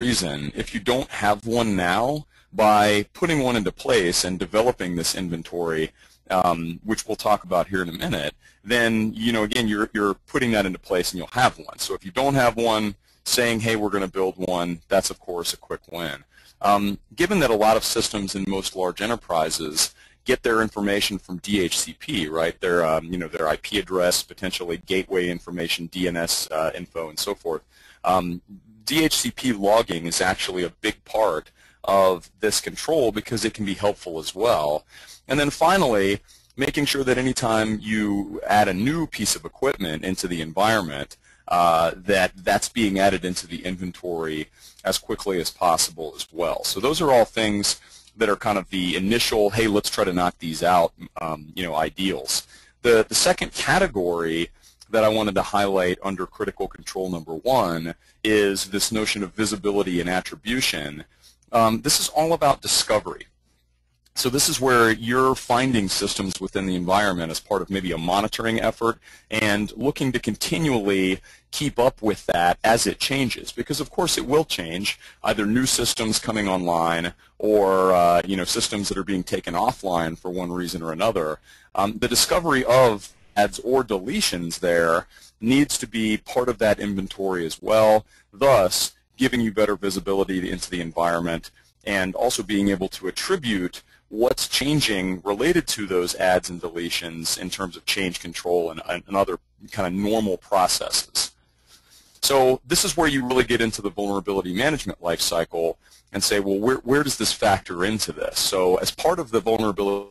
reason, if you don't have one now, by putting one into place and developing this inventory, which we'll talk about here in a minute, then again you're putting that into place and you'll have one. So if you don't have one, saying, hey, we're going to build one, that's of course a quick win. Given that a lot of systems in most large enterprises get their information from DHCP, right? Their their IP address, potentially gateway information, DNS info, and so forth. DHCP logging is actually a big part of this control because it can be helpful as well. And then finally, making sure that anytime you add a new piece of equipment into the environment, that's being added into the inventory as quickly as possible as well. So those are all things that are kind of the initial, hey, let's try to knock these out, ideals. The second category that I wanted to highlight under critical control number 1 is this notion of visibility and attribution. This is all about discovery. So this is where you're finding systems within the environment as part of maybe a monitoring effort and looking to continually keep up with that as it changes, because of course it will change, either new systems coming online or systems that are being taken offline for one reason or another. The discovery of adds or deletions there needs to be part of that inventory as well, thus giving you better visibility into the environment and also being able to attribute what's changing related to those adds and deletions in terms of change control and other kind of normal processes. So this is where you really get into the vulnerability management lifecycle and say, well, where does this factor into this? So as part of the vulnerability